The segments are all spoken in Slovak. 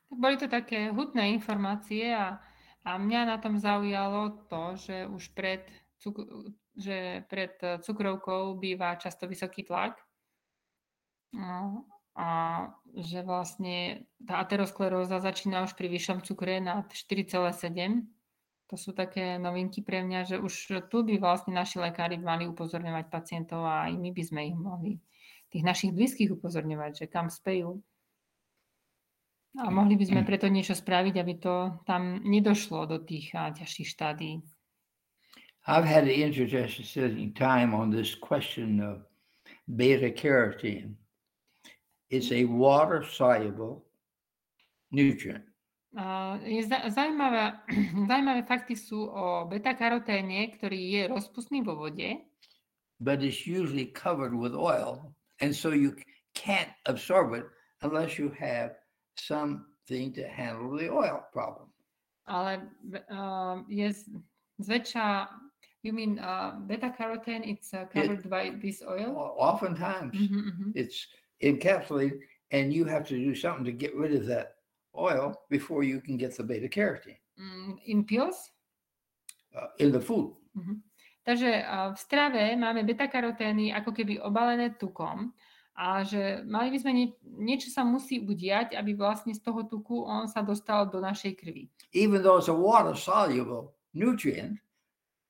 Tak boli to také hutné informácie a mňa na tom zaujalo to, že už pred cukrovkou býva často vysoký tlak. No, a že vlastne tá ateroskleróza začína už pri vyššom cukre nad 4,7. To sú také novinky pre mňa, že už tu by vlastne naši lekári mali upozorňovať pacientov a aj my by sme ich mohli, tých našich blízkych upozorňovať, že kam spejú. A mohli by sme preto niečo spraviť, aby to tam nedošlo do tých ťažších štádií. I've had an interesting time on this question of beta carotene. It's a water-soluble nutrient. Zaujímavé fakty sú o beta-karoténe, ktorý je rozpustný vo vode. But it's usually covered with oil, and so you can't absorb it unless you have something to handle the oil problem. Ale je zväčša, you mean beta-carotene, it's covered by this oil? Oftentimes, it's encapsulated, and you have to do something to get rid of that oil before you can get the beta carotene. In pills? In the food. Takže v strave máme beta-karotény ako keby obalené tukom a že mali by sme niečo sa musí udiať, aby vlastne z toho tuku on sa dostal do našej krvi. Even though it's a water-soluble nutrient,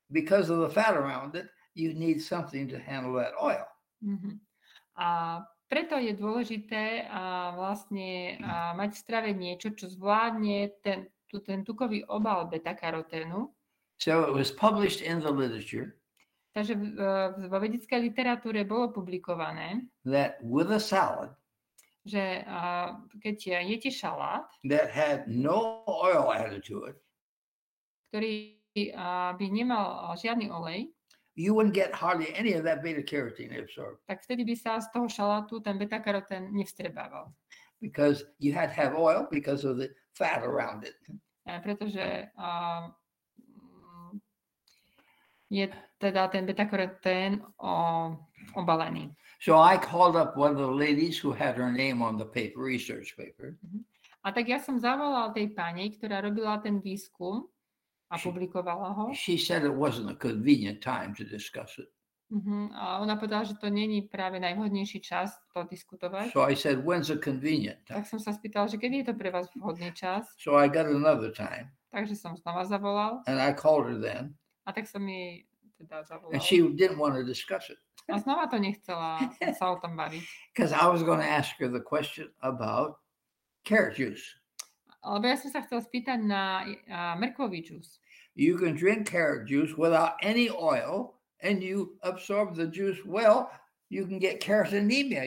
because of the fat around it, you need something to handle that oil. A preto je dôležité mať v strave niečo, čo zvládne ten tukový obal beta-karoténu. So it was published in the literature. Takže vo vedeckej literatúre bolo publikované, that with a salad, že keď jete šalát, that had no oil added to it, ktorý by nemal žiadny olej, you wouldn't get hardly any of that beta carotene absorbed. Tak vtedy by sa z toho šalátu ten beta-karotén nevstrebával. Because you had to have oil because of the fat around it. Pretože je teda ten beta-karotén obalený. So I called up one of the ladies who had her name on the paper, research paper. A tak ja som zavolal tej pani, ktorá robila ten výskum a publikovala ho. She said it wasn't a convenient time to discuss it. A ona povedala, že to není práve najvhodnejší čas to diskutovať. So I said, when's a convenient time? Tak som sa spýtal, že kedy je to pre vás vhodný čas. So I got another time. Takže som znova zavolal. And I called her then. A tak som jej teda zavolal. And she didn't want to discuss it. A znova to nechcela sa o tom baviť. Because I was going to ask her the question about carrot juice. Lebo ja som sa chcel spýtať na mrkvový džús. You can drink carrot juice without any oil and you absorb the juice well, you can get carotenemia.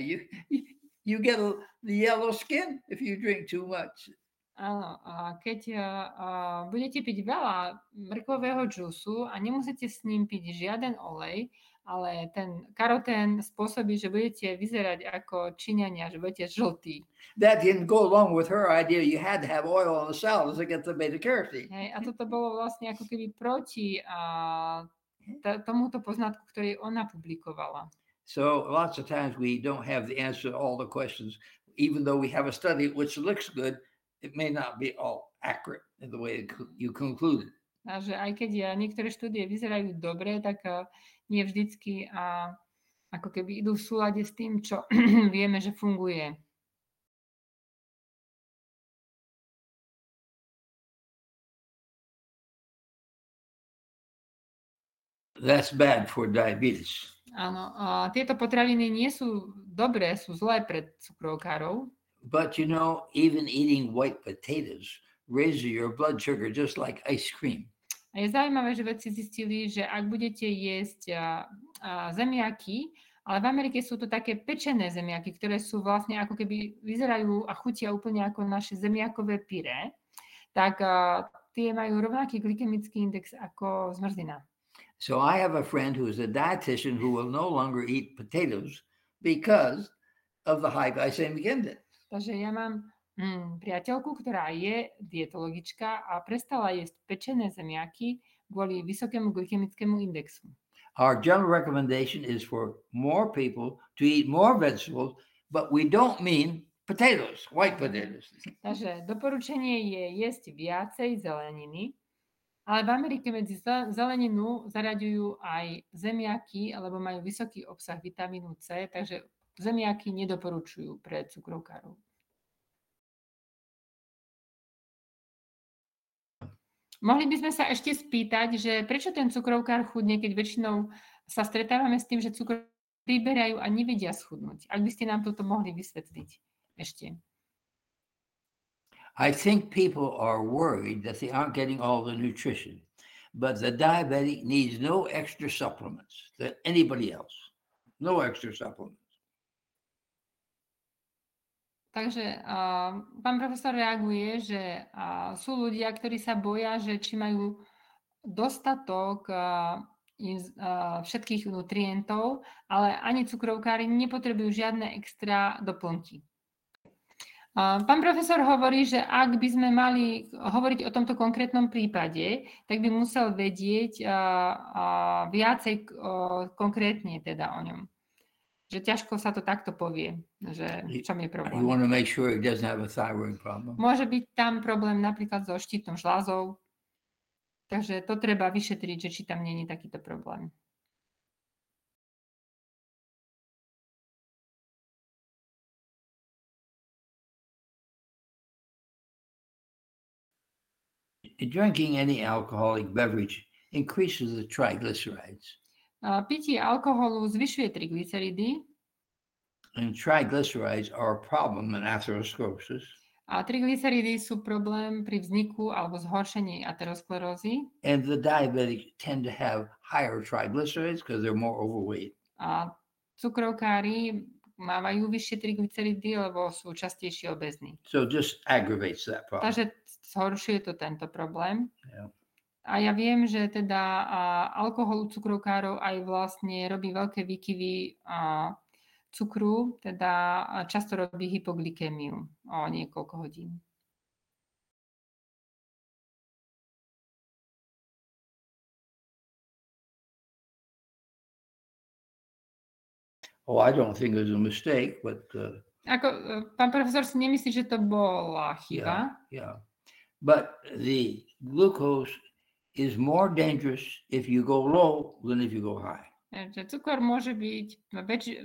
You get the yellow skin if you drink too much. Áno, keď budete piť veľa mrkvového džúsu a nemusíte s ním piť žiaden olej, ale ten karotén spôsobí, že budete vyzerať ako Číňania, že budete žltí. That didn't go along with her idea you had to have oil on the salad to get the beta carotene. Hej, a toto bolo vlastne ako keby proti tomuto poznatku, ktorý ona publikovala. So lots of times we don't have the answer to all the questions, even though we have a study which looks good, it may not be all accurate in the way you concluded. A že aj keď niektoré štúdie vyzerajú dobre, tak nie vždycky ako keby idú v súlade s tým, čo vieme, že funguje. That's bad for diabetes. Áno, tieto potraviny nie sú dobré, sú zlé pre cukrovkárov. But you know, even eating white potatoes raises your blood sugar just like ice cream. A je zaujímavé, že vedci zistili, že ak budete jesť zemiaky, ale v Amerike sú to také pečené zemiaky, ktoré sú vlastne ako keby vyzerajú a chutia úplne ako naše zemiakové pyré, tak tie majú rovnaký glykemický index ako zmrzlina. So I have a friend who is a dietitian who will no longer eat potatoes because of the high glycemic index. Takže ja mám priateľku, ktorá je dietologička a prestala jesť pečené zemiaky kvôli vysokému glykemickému indexu. Our general recommendation is for more people to eat more vegetables, but we don't mean potatoes, white potatoes. Takže doporučenie je jesť viacej zeleniny, ale v Amerike medzi zeleninu zaraďujú aj zemiaky, alebo majú vysoký obsah vitamínu C, takže zemiaky nedoporučujú pre cukrovkárov. Mohli by sme sa ešte spýtať, že prečo ten cukrovkár chudne, keď väčšinou sa stretávame s tým, že cukor priberajú a nevedia schudnúť. Ak by ste nám toto mohli vysvetliť ešte. I think people are worried that they aren't getting all the nutrition, but the diabetic needs no extra supplements than anybody else. No extra supplements. Takže pán profesor reaguje, že sú ľudia, ktorí sa boja, že či majú dostatok všetkých nutrientov, ale ani cukrovkári nepotrebujú žiadne extra doplnky. Pán profesor hovorí, že ak by sme mali hovoriť o tomto konkrétnom prípade, tak by musel vedieť viacej konkrétne teda o ňom. Že ťažko sa to takto povie, že v čom je problém. You want to make sure it doesn't have a thyroid problem. Môže byť tam problém napríklad so štítnou žľazou, takže to treba vyšetriť, že či tam nie je takýto problém. Drinking any alcoholic beverage increases the triglycerides. Pitie alkoholu zvyšuje triglyceridy. And triglycerides are a problem in atherosclerosis. A triglyceridy sú problém pri vzniku alebo zhoršení aterosklerózy. And the diabetics tend to have higher triglycerides because they're more overweight. A cukrovkári mávajú vyššie triglyceridy, lebo sú častejšie obezní. So just aggravates that problem. Takže zhoršuje to tento problém. Yeah. A ja viem, že teda alkohol u cukrovkárov aj vlastne robí veľké výkyvy cukru, teda často robí hypoglykémiu o niekoľko hodín. Oh, I don't think it was a mistake, but pán profesor si nemyslí, že to bola chyba. Yeah. But the glucose is more dangerous if you go low than if you go high. Že cukor môže byť,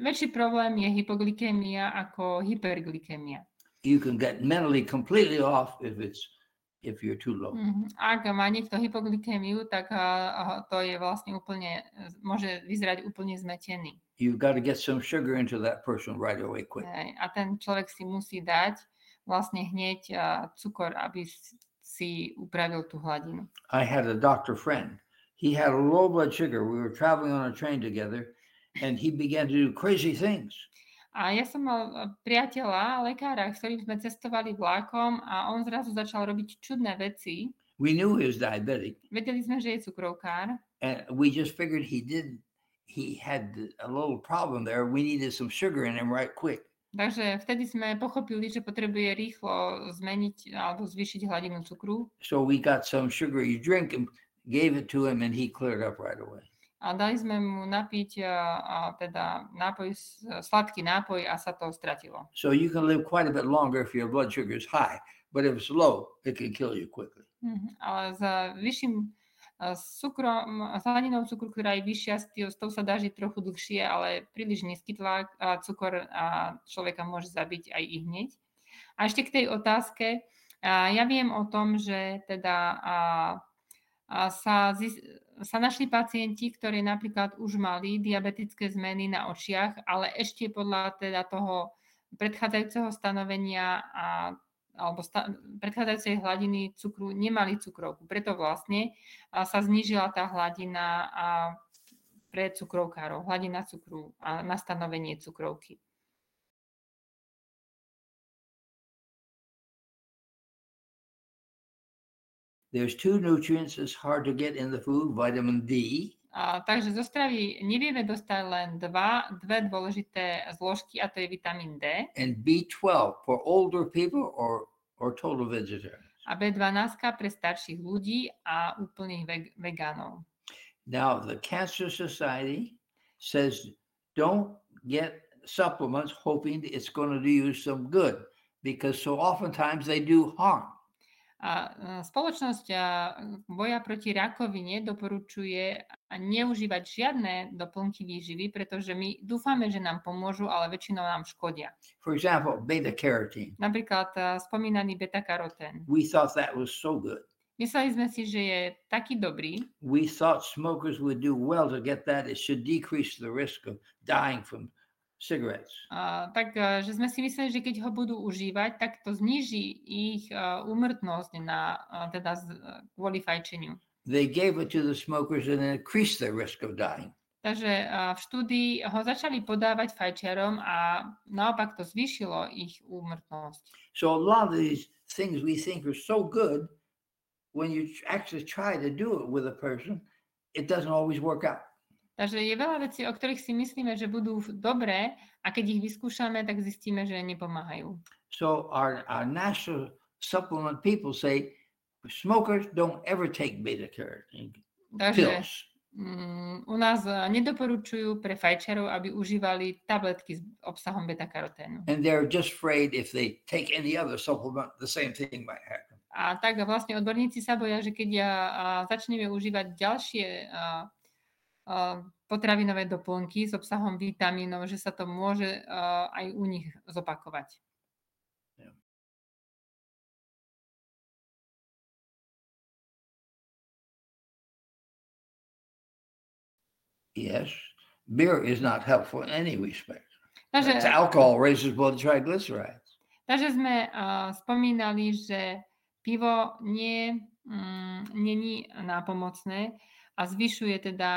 väčší problém je hypoglykémia ako hyperglykémia. You can get mentally completely off if you're too low. Ak má niekto hypoglykémiu, tak to je vlastne úplne, môže vyzerať úplne zmetený. You've got to get some sugar into that person right away quick. A ten človek si musí dať vlastne hneď cukor, aby si upravil tú hladinu. I had a doctor friend. He had a low blood sugar. We were traveling on a train together and he began to do crazy things. A ja som mal priateľa, lekára, s ktorým sme cestovali vlakom a on zrazu začal robiť čudné veci. We knew he was diabetic. Vedeli sme, že je cukrovkár. And we just figured he had a little problem there. We needed some sugar in him right quick. Takže vtedy sme pochopili, že potrebuje rýchlo zmeniť alebo zvýšiť hladinu cukru. So we got some sugary drink and gave it to him and he cleared up right away. A dali sme mu napiť teda sladký nápoj a sa to stratilo. So you can live quite a bit longer if your blood sugar is high, but if it's low, it can kill you quickly. Ale s vyšším cukrom, s hladinou cukru, ktorá je vyššia, s tou sa dá žiť trochu dlhšie, ale príliš nízky tlak a cukor človeka môže zabiť aj i hneď. A ešte k tej otázke, ja viem o tom, že teda sa našli pacienti, ktorí napríklad už mali diabetické zmeny na očiach, ale ešte podľa teda toho predchádzajúceho stanovenia alebo predchádzajúcej hladiny cukru nemali cukrovku. Preto vlastne sa znížila tá hladina pre cukrovkárov, hladina cukru a na stanovenie cukrovky. There's two nutrients that's hard to get in the food, vitamin D. Takže zo stravy nevieme dostať len dve dôležité zložky, a to je vitamín D. And B12 for older people or total vegetarians. A B12 pre starších ľudí a úplných vegánov. Now the Cancer Society says don't get supplements hoping it's going to do you some good. because so oftentimes they do harm. A spoločnosť boja proti rakovine doporučuje neužívať žiadne doplnky výživy, pretože my dúfame, že nám pomôžu, ale väčšinou nám škodia. For example, beta carotene. Napríklad spomínaný beta-karotén. We thought that was so good. Mysleli sme si, že je taký dobrý. We thought smokers would do well to get that. It should decrease the risk of dying from cigarettes. Takže sme si mysleli, že keď ho budú užívať, tak to zníži ich úmrtnosť teda kvôli fajčeniu. They gave it to the smokers and increased their risk of dying. Takže v štúdii ho začali podávať fajčiarom a naopak to zvýšilo ich úmrtnosť. So a lot of these things we think are so good, when you actually try to do it with a person, it doesn't always work out. Takže je veľa vecí, o ktorých si myslíme, že budú dobré a keď ich vyskúšame, tak zistíme, že nepomáhajú. So our national supplement people say smokers don't ever take beta carotene pills. U nás nedoporučujú pre fajčiarov, aby užívali tabletky s obsahom beta-karoténu. And they're just afraid if they take any other supplement, the same thing might happen. A tak vlastne odborníci sa boja, že keď začneme užívať ďalšie potravinové doplnky s obsahom vitamínov, že sa to môže aj u nich zopakovať. Yes, beer is not helpful in any respect. Alcohol raises blood triglycerides. Takže sme spomínali, že pivo nie je nápomocné a zvyšuje teda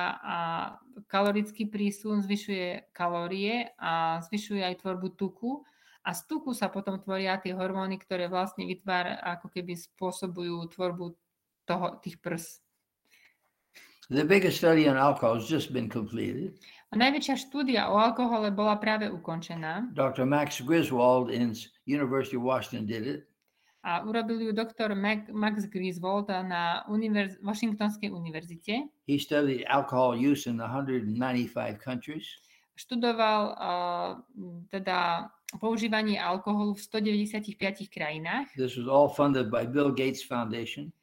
kalorický prísun, zvyšuje kalórie a zvyšuje aj tvorbu tuku. A z tuku sa potom tvoria tie hormóny, ktoré vlastne ako keby spôsobujú tvorbu tých prs. The biggest study on alcohol has just been completed. A najväčšia štúdia o alkohole bola práve ukončená. Dr. Max Griswold in University of Washington did it. A urobil ju doktor Max Griswold na Washingtonskej univerzite. He studied alcohol use in 195 countries. Študoval teda používanie alkoholu v 195 krajinách. This was all funded by Bill Gates Foundation.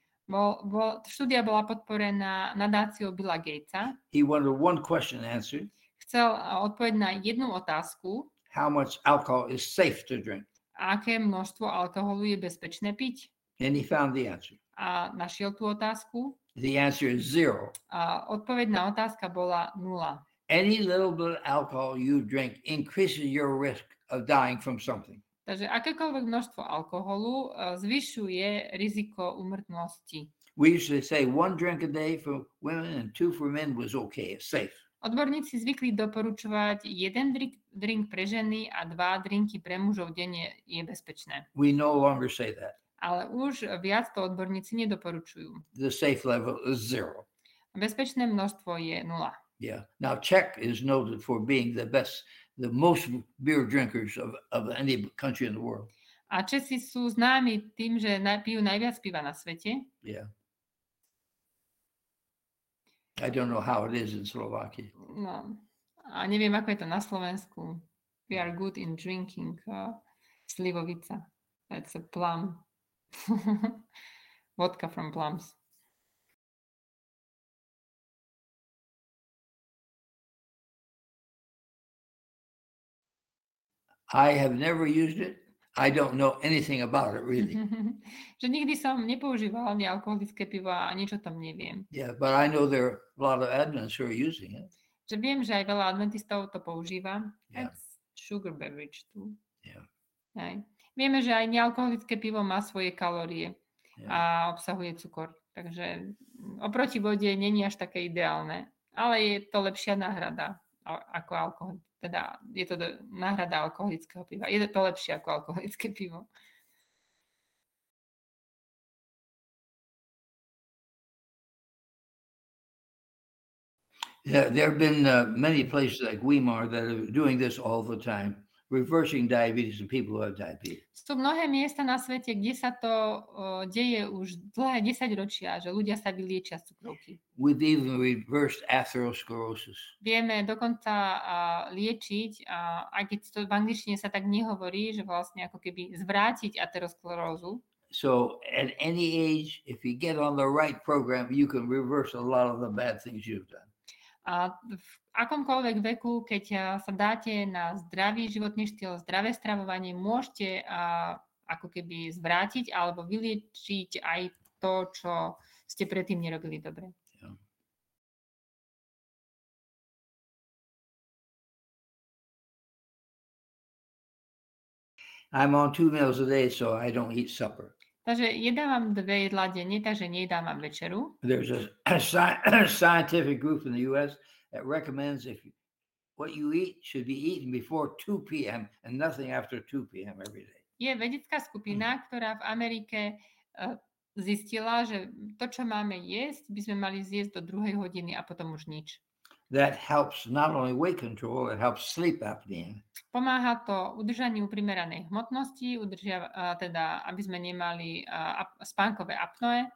Štúdia bola podporená nadáciou Billa Gatesa. He wanted one question answered. Chcel odpoveď na jednu otázku. How much alcohol is safe to drink? Aké množstvo alkoholu je bezpečné piť? And he found the answer. A našiel tú otázku. The answer is 0. A odpoveďná otázka bola 0. Any little bit of alcohol you drink increases your risk of dying from something. Takže akékoľvek množstvo alkoholu zvyšuje riziko úmrtnosti. We usually say 1 drink a day for women and 2 for men was okay, it's safe. Odborníci zvykli doporučovať 1 drink pre ženy a 2 drinky pre mužov denne je bezpečné. We no longer say that. Ale už viac to odborníci nedoporučujú. The safe level is 0. Bezpečné množstvo je 0. Yeah. Now Czech is noted for being the most beer drinkers of any country in the world. A Česi sú známi tým, že pijú najviac piva na svete. Yeah. I don't know how it is in Slovakia. No. A neviem, ako je to na Slovensku. We are good in drinking slivovica. That's a plum. Vodka from plums. I have never used it. I don't know anything about it really. Že nikdy som nepoužíval nealkoholické pivo a nič o tom neviem. Yeah, but I know there are a lot of Adventists who are using it. Že viem, že aj veľa adventistov to používa. Yeah. That's sugar beverage too. Yeah. Aj. Vieme, že aj nealkoholické pivo má svoje kalórie a obsahuje cukor. Takže oproti vode není až také ideálne. Ale je to lepšia náhrada ako alkohol. Teda je to náhrada alkoholického piva. Je to lepšie ako alkoholické pivo. Yeah, there have been many places like Weimar that are doing this all the time. reversing diabetes in people who have diabetes. Sú mnohé miesta na svete, kde sa to deje už dlhé 10 ročia, že ľudia sa vyliečia z cukrovky. We've even reversed atherosclerosis. Vieme dokonca liečiť, aj keď to v angličtine sa tak nehovorí, že vlastne ako keby zvrátiť aterosklerózu. So at any age, if you get on the right program, you can reverse a lot of the bad things you've done. A v akomkoľvek veku, keď sa dáte na zdravý životný štýl, zdravé stravovanie, môžete ako keby zvrátiť alebo vyliečiť aj to, čo ste predtým nerobili dobre. I'm on 2 meals a day, so I don't eat supper. Takže jedávam 2 jedlá denne, takže nejedávam večeru. There's a scientific group in the U.S. that recommends what you eat should be eaten before 2 p.m. and nothing after 2 p.m. every day. Je vedecká skupina, ktorá v Amerike zistila, že to, čo máme jesť, by sme mali zjesť do 2 hodiny a potom už nič. That helps not only weight control, it helps sleep apnea. Pomáha to udržaniu primeranej hmotnosti, teda aby sme nemali spánkové apnoe.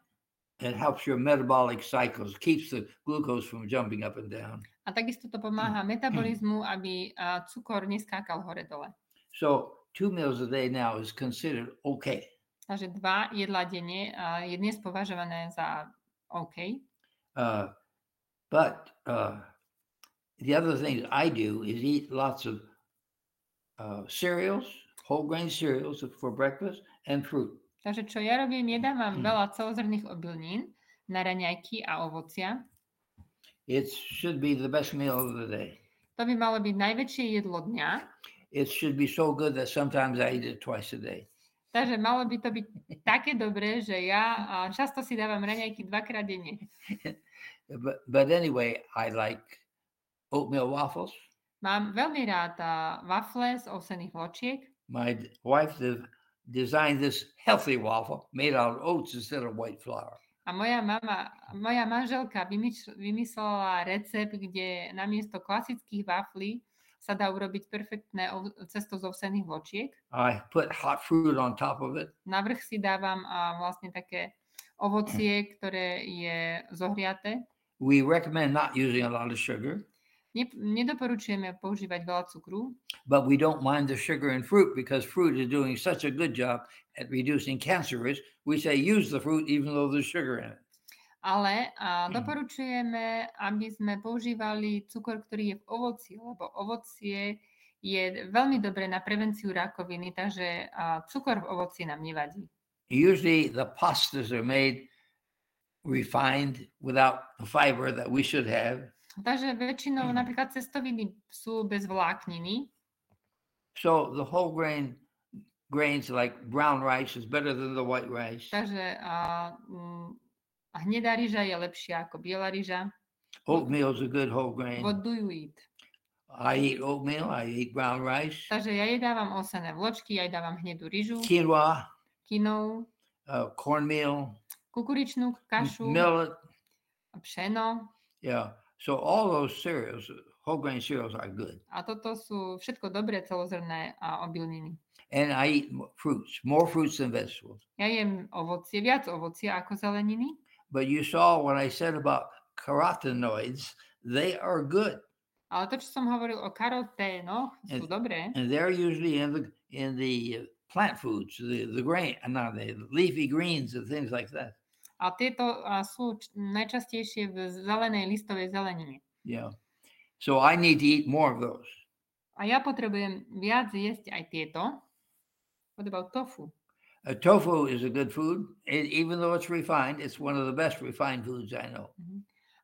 It helps your metabolic cycles, keeps the glucose from jumping up and down. A takisto to pomáha metabolizmu, aby cukor neskákal hore-dole. So 2 meals a day now is considered okay. Takže 2 jedlá denne je dnes považované za OK. But the other thing I do is eat lots of cereals, whole grain cereals for breakfast and fruit. Takže čo ja robím, jedávam veľa celozrnných obilnín na raňajky a ovocia. It should be the best meal of the day. To by malo byť najväčšie jedlo dňa. It should be so good that sometimes I eat it twice a day. Takže malo by to byť také dobré, že ja často si dávam raňajky 2-krát denne. But anyway, I like oatmeal waffles. Mám veľmi rád wafle z ovsených vločiek. My wife designed this healthy waffle made out of oats instead of white flour. A moja manželka vymyslela recept, kde namiesto klasických waflí sa dá urobiť perfektné cesto z ovsených vločiek. I put hot fruit on top of it. Navrch si dávam vlastne také ovocie, ktoré je zohriaté. We recommend not using a lot of sugar. Nedoporučujeme používať veľa cukru. But we don't mind the sugar in fruit because fruit is doing such a good job at reducing cancer risk. We say use the fruit even though there's sugar in it. Ale doporučujeme, aby sme používali cukor, ktorý je v ovoci, lebo ovocie je veľmi dobré na prevenciu rakoviny, takže cukor v ovoci nám nevadí. Usually the pastas are made refined without the fiber that we should have. Takže väčšinou napríklad cestoviny sú bez vlákniny. So the whole grains like brown rice is better than the white rice. Takže hnedá ryža je lepšia ako biela ryža. Oatmeal is a good whole grain. What do you eat? I eat oatmeal, I eat brown rice. Takže ja jedávam ovsené vločky, ja jedávam hnedú ryžu. Quinoa. Cornmeal. Kukuričnú kašu. Millet. Pšeno. Yeah. So all those cereals, whole grain cereals are good. A toto sú všetko dobré celozrnné obilniny. And I eat fruits, more fruits than vegetables. Ja jem ovocie, viac ovocia ako zeleniny. But you saw what I said about carotenoids, they are good. Ale to, čo som hovoril o karoténoch, sú dobré. And they're usually in the plant foods, the leafy greens and things like that. A tieto sú najčastejšie v zelenej listovej zelenine. Yeah. So I need to eat more of those. A ja potrebujem viac jesť aj tieto. What about tofu? Tofu is a good food. Even though it's refined, it's one of the best refined foods I know.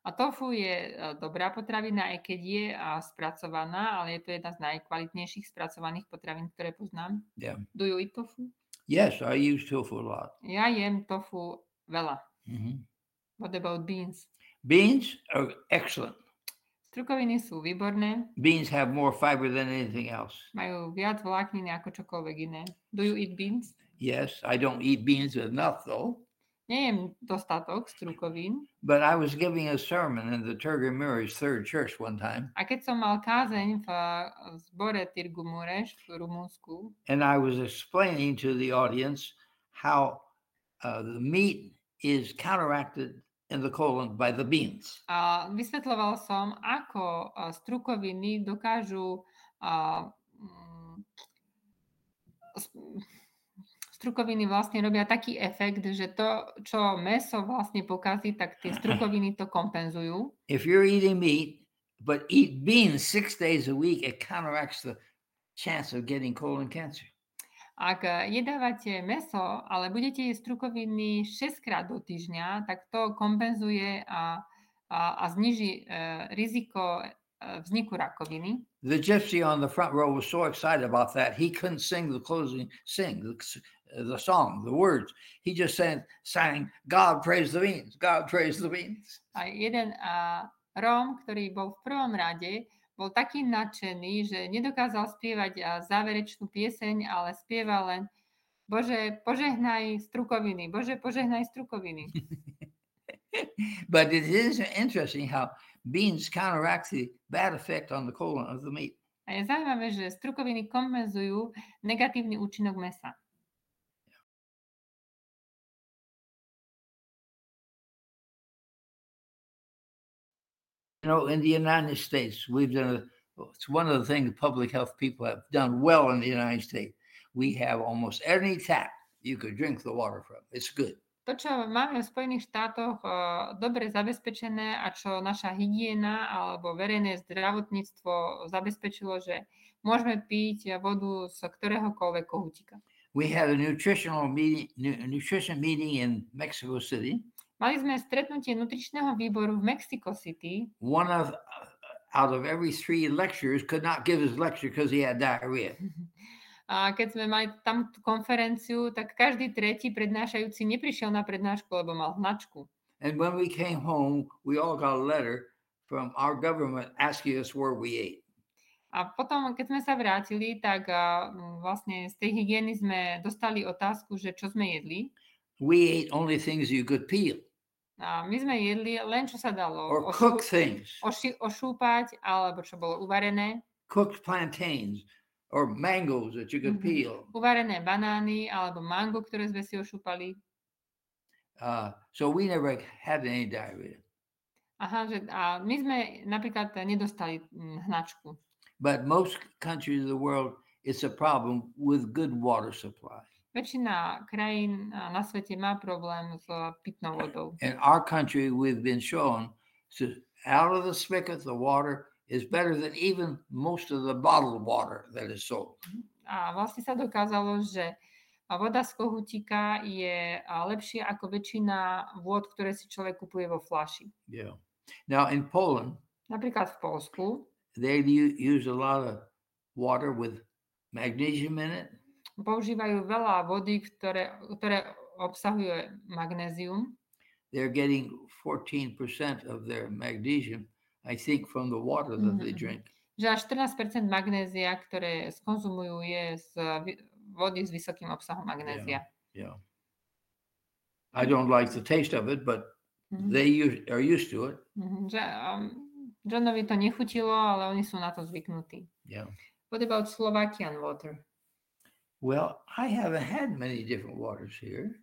A tofu je dobrá potravina, aj keď je spracovaná, ale je to jedna z najkvalitnejších spracovaných potravín, ktoré poznám. Yeah. Do you eat tofu? Yes, I use tofu a lot. Ja jem tofu veľa. Mm-hmm. What about beans? Beans are excellent. Strukoviny sú výborné. Beans have more fiber than anything else. Majú viac vlákniny ako čokoľvek iné. Do you eat beans? Yes, I don't eat beans enough though. Nejem dostatok strukovín. But I was giving a sermon in the Turgamureš Third Church one time. A keď som mal kázeň v zbore Tirgumureš v Rumunsku, and I was explaining to the audience how the meat is counteracted in the colon by the beans. a vysvetľoval som, ako strukoviny dokážu strukoviny vlastne robia taký efekt, že to, čo mäso vlastne pokazí, tak tie strukoviny to kompenzujú. If you're eating meat, but eat beans 6 days a week, it counteracts the chance of getting colon cancer. Ak jedávate mäso, ale budete jesť strukoviny 6 krát do týždňa, tak to kompenzuje a zniží riziko vzniku rakoviny. The gypsy on the front row was so excited about that, he couldn't sing the song, the words. He just sang, God praise the beans, God praise the beans. A jeden Róm, ktorý bol v prvom rade, bol taký nadšený, že nedokázal spievať záverečnú pieseň, ale spieval len Bože, požehnaj strukoviny, Bože, požehnaj strukoviny. But it is interesting how beans counteract the bad effect on the colon of the meat. A je zaujímavé, že strukoviny kompenzujú negatívny účinok mäsa. You know, in the United States, we've done it's one of the things public health people have done well in the United States. We have almost any tap you could drink the water from. It's good. To, čo máme v Spojených štátoch dobre zabezpečené a čo naša hygiena alebo verejné zdravotníctvo zabezpečilo, že môžeme piť vodu z ktoréhokoľvek kohútika. We had a nutrition meeting in Mexico City. Mali sme stretnutie nutričného výboru v Mexico City. One out of every 3 lecturers could not give his lecture because he had diarrhea. A keď sme mali tam tú konferenciu, tak každý tretí prednášajúci neprišiel na prednášku, lebo mal hnačku. And when we came home, we all got a letter from our government asking us where we ate. A potom, keď sme sa vrátili, tak vlastne z tej hygieny sme dostali otázku, že čo sme jedli. We ate only things you could peel. A my sme jedli len, čo sa dalo or cook things. Ošúpať, alebo čo bolo uvarené. Cooked plantains. Or mangoes that you could peel. Uvarené banány alebo mango, ktoré sme si ošúpali. So we never had any diarrhea. Aha, a my sme napríklad nedostali hnačku. But most countries of the world, it's a problem with good water supply. Väčšina krajín na svete má problém s pitnou vodou. In our country, we've been shown out of the spigot, the water is better than even most of the bottled water that is sold. A vlastne sa dokázalo, že voda z kohútika je lepšia ako väčšina vôd, ktoré si človek kupuje vo fľaši. Yeah. Now in Poland, napríklad v Poľsku, they use a lot of water with magnesium in it. Používajú veľa vody, ktoré obsahuje magnézium. They're getting 14% of their magnesium, I think, from the water that they drink. Že až 14% magnézia, ktoré skonzumujú, je z vody s vysokým obsahom magnézia. Yeah. I don't like the taste of it, but they are used to it. Johnovi to nechutilo, ale oni sú na to zvyknutí. Yeah. What about Slovakian water? Well, I haven't had many different waters here.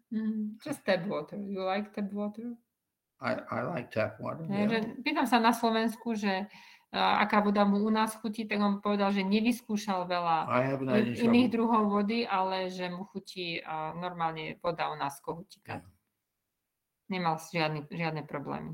Just tap water. You like tap water? I like tap water. Pýtam sa na Slovensku, že aká voda mu u nás chutí, tak on povedal, že nevyskúšal veľa iných druhov vody, ale že mu chutí normálne voda u nás z kohútika. Yeah. Nemal žiadne problémy.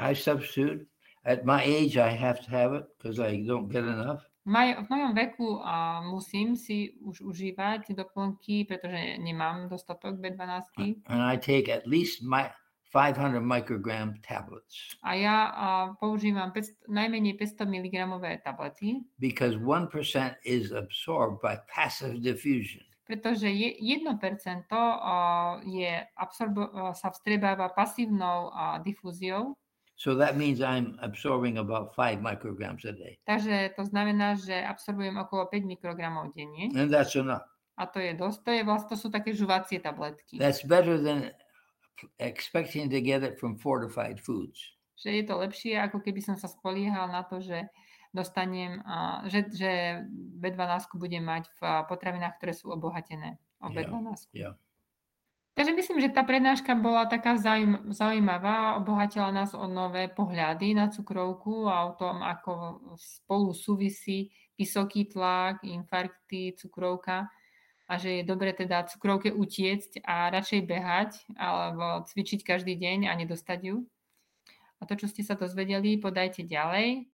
I substitute. At my age, I have to have it because I don't get enough. V mojom veku musím si už užívať doplnky, pretože nemám dostatok B12. And I take at least 500 microgram tablets. A ja používam najmenej 500 mg tablety. Because 1% is absorbed by passive diffusion. Pretože 1% sa vstrebáva pasívnou difúziou. So that means I'm absorbing about 5 micrograms a day. Takže to znamená, že absorbujem okolo 5 mikrogramov denne. And that's enough. A to je dosť. To sú také žuvacie tabletky. That's better than expecting to get it from fortified foods. Že je to lepšie, ako keby som sa spoliehal na to, že dostanem, že B12 budem mať v potravinách, ktoré sú obohatené o B12. Yeah. Takže myslím, že tá prednáška bola taká zaujímavá, obohatila nás o nové pohľady na cukrovku a o tom, ako spolu súvisí vysoký tlak, infarkty, cukrovka a že je dobre teda cukrovke utiecť a radšej behať alebo cvičiť každý deň a nedostať ju. A to, čo ste sa dozvedeli, podajte ďalej.